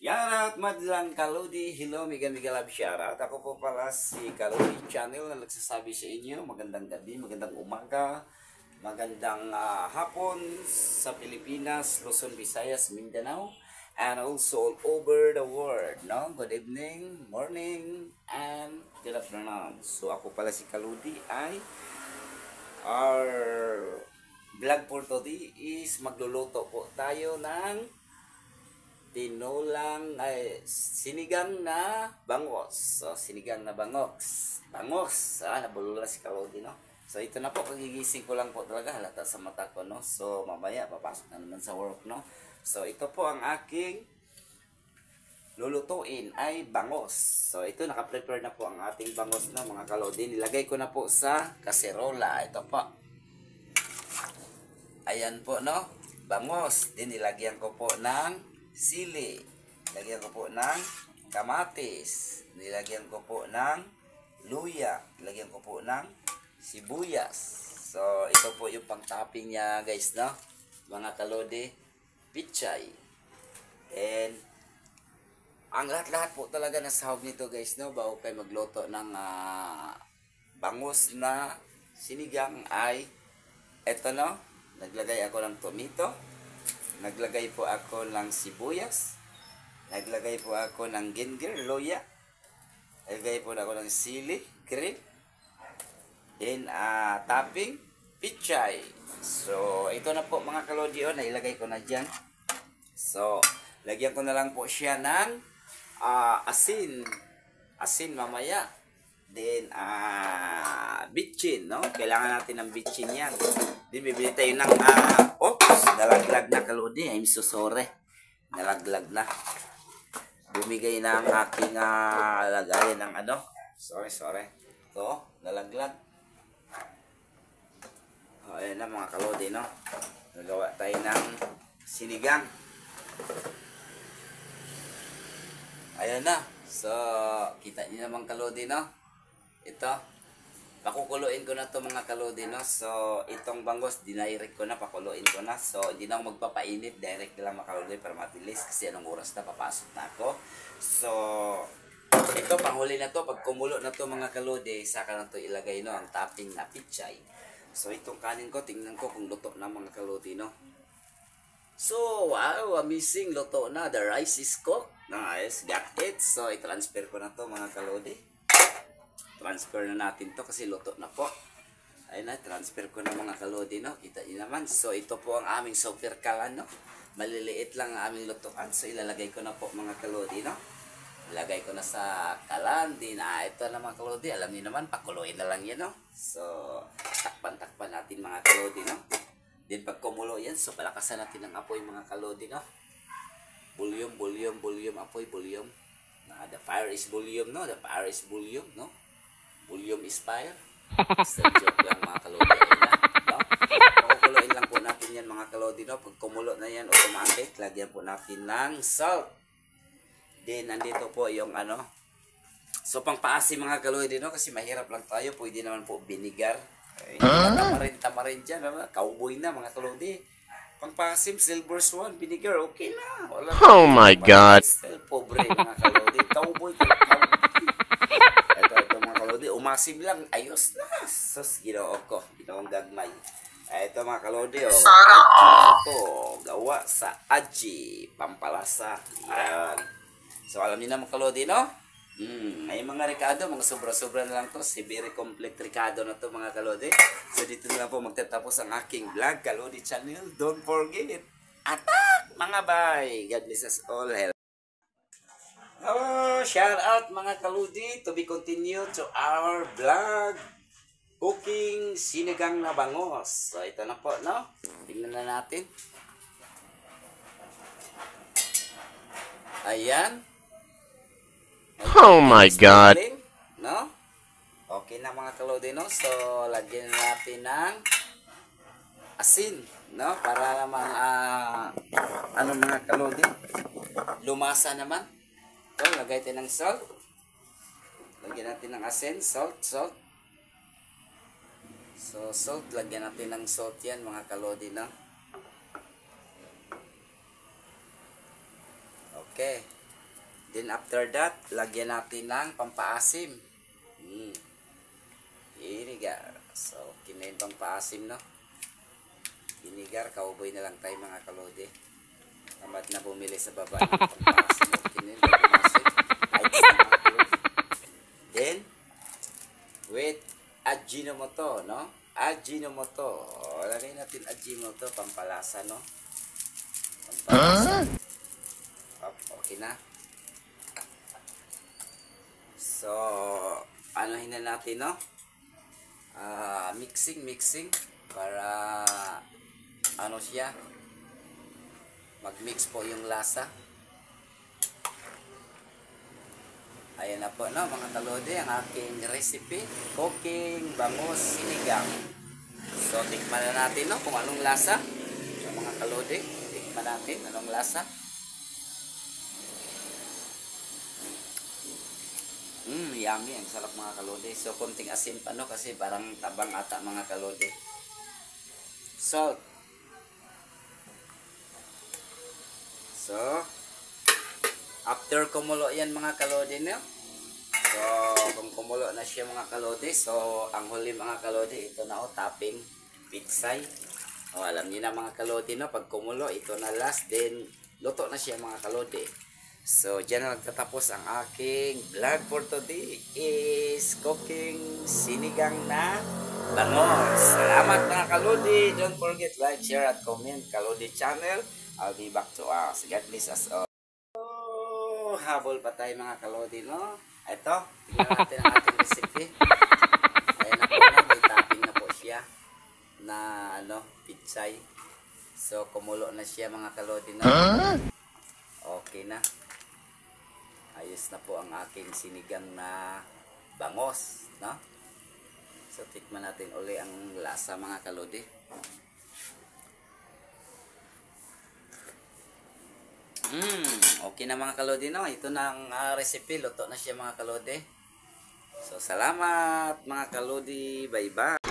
Shoutout madlang Kalodi. Hello, Miga Love shoutout. Ako po pala si Kalodi Channel na nagsasabi sa inyo magandang gabi, magandang umaga, magandang hapon sa Pilipinas, Luzon, Visayas, Mindanao, and also all over the world. No? Good evening, morning, and good afternoon. So ako pala si Kalodi ay our vlog for today is magluluto po tayo ng tinolang sinigang na bangos. So, sinigang na bangos. Bangos. Nabulula si Kalodi, no? So, ito na po. Kagigising ko lang po talaga. Halata sa mata ko, no? So, mamaya, papasok na naman sa work, no? So, ito po ang aking lulutuin ay bangos. So, ito, nakaprepare na po ang ating bangos, no? Mga Kalodi. Nilagay ko na po sa kaserola. Ito po. Ayan po, no? Bangos. Din, nilagyan ko po ng sili, nilagyan ko po ng kamatis, nilagyan ko po ng luya, nilagyan ko po ng sibuyas. So, ito po yung pang-topping niya, guys, no? Mga Kalodi, pichay. And, ang lahat-lahat po talaga na sahog nito, guys, no? Bago kayo magluto ng bangus na sinigang ay, eto, no? Naglagay ako ng tomato. Naglagay po ako ng sibuyas. Naglagay po ako ng ginger, luya. Naglagay po ako ng sili, green. Then, topping, pichay. So, ito na po mga Kalodi. Nailagay ko na dyan. So, lagyan ko na lang po siya ng asin. Asin mamaya. Then, bitchin, no? Kailangan natin ng bitchin yan. Then, bibili tayo ng, nalaglag na Kalodi. I'm so sorry. Nalaglag na. Bumigay na ang aking lagayan ng Sorry. Ito, nalaglag. Ayan na mga Kalodi, no? Nagawa tayo ng sinigang. Ayan na. So, kita niyo naman Kalodi, no? Ito. Pakukuluin ko na to mga Kalodi, no? So, itong bangus, dinirect ko na, pakuluin ko na. So, hindi na ako magpapainit. Direct lang mga Kalodi para matilis. Kasi anong oras na, papasok na ako. So, ito, panghuli na to. Pag kumulo na to mga Kalodi, saka na to ilagay, no? Ang topping na pichay. So, itong kanin ko, tingnan ko kung luto na mga Kalodi, no? So, wow, amazing. Luto na. The rice is cooked. Nice, got it. So, i-transfer ko na to mga Kalodi. Transfer na natin to kasi luto na po. Ayun na, transfer ko na mga Kalodi, no? Kita niyo naman. So, ito po ang aming super kalan, no? Maliliit lang ang aming lutuan. So, ilalagay ko na po mga Kalodi, no? Ilagay ko na sa kalan. Din, ito na mga Kalodi. Alam niyo naman, pakuluin na lang yan, no? So, takpan natin mga Kalodi, no? Din, pag kumulo yan, so, palakasan natin ang apoy mga Kalodi, no? Volume, apoy, volume. The fire is volume, no? The fire is volume, no? Volume is fire. Still joke lang mga Kalodi. No? Pakukuloyin lang po natin yan mga Kalodi. No? Pag kumulo na yan automatic, lagyan po natin ng salt. Then, nandito po yung So, pang paasim mga Kalodi, no? Kasi mahirap lang tayo. Pwede naman po vinegar. Tamarin dyan. Cowboy na mga Kalodi. Pang paasim, silver swan, vinegar, okay na. Wala oh my God. Still pobre mga Kalodi. Cowboy. Umasim lang, ayos na. Sus, ginoo ko. Ginoong gagmay. Ito mga Kalodi, ito, gawa sa aji, pampalasa. Yan. So, alam niyo na mga Kalodi, no? May mga ricado, mga sobra-sobra na lang to. Si very complete ricado na to mga Kalodi. So, dito na po magtatapos ang aking vlog, Kalodi Channel. Don't forget, attack mga bay. God bless us all. Hello, shout out mga Kalodi, to be continued to our vlog, cooking sinigang na bangos. So, ito na po, no? Tingnan na natin. Ayan. Oh my God. No? Okay na mga Kalodi, no? So, lagyan natin ng asin, no? Para naman, mga Kalodi, lumasa naman. So, lagay tayo ng salt. Lagyan natin ng asin, salt. So, salt, lagyan natin ng salt yan, mga Kalodi, no? Okay. Then after that, lagyan natin ng pampaasim. Vinegar. So, okay na yung pampaasim, no? Vinegar, cowboy na lang tayo mga kalodi. Tamad na bumili sa baba ng pampaasim. Okay na yung pampaasim. Ayos na mga kalodi. Then, with Ajinomoto, no? Ajinomoto. O, lagay natin Ajinomoto, pampalasa, no? Pampalasa. Okay na. So, anuhin na natin, no? Mixing para ano siya, mag-mix po yung lasa. Ayan na po, no, mga kalodi, ang aking recipe, cooking bangus sinigang. So, tikman na natin, no, kung anong lasa. So, mga kalodi, tikman natin anong lasa. Yummy. Ang sarap mga kalodi. So, konting asin pa, no? Kasi parang tabang ata mga kalodi. Salt. So, after kumulo yan mga kalodi, no? So, kung kumulo na siya mga kalodi, so, ang huli mga kalodi, ito na o, topping, pitsay. O, alam niyo na mga kalodi, no? Pag kumulo, ito na last, then, luto na siya mga kalodi. So, dyan na nagtatapos ang aking vlog for today is cooking sinigang na bangus. Salamat mga kalodi. Don't forget like, share, at comment. Kalodi channel. I'll be back to us. God bless us all. Oh, habol pa tayo mga kalodi, no? Ito, tingnan natin ang ating recipe. Ayan na po na, may topping na po siya na ano, pitsay. So, kumulo na siya mga kalodi, no? Okay na. Ayos na po ang aking sinigang na bangos, no? So, tikman natin uli ang lasa mga kalodi. Okay na mga kalodi, no? Ito na ang recipe. Luto na siya mga kalodi. So, salamat mga kalodi. Bye-bye.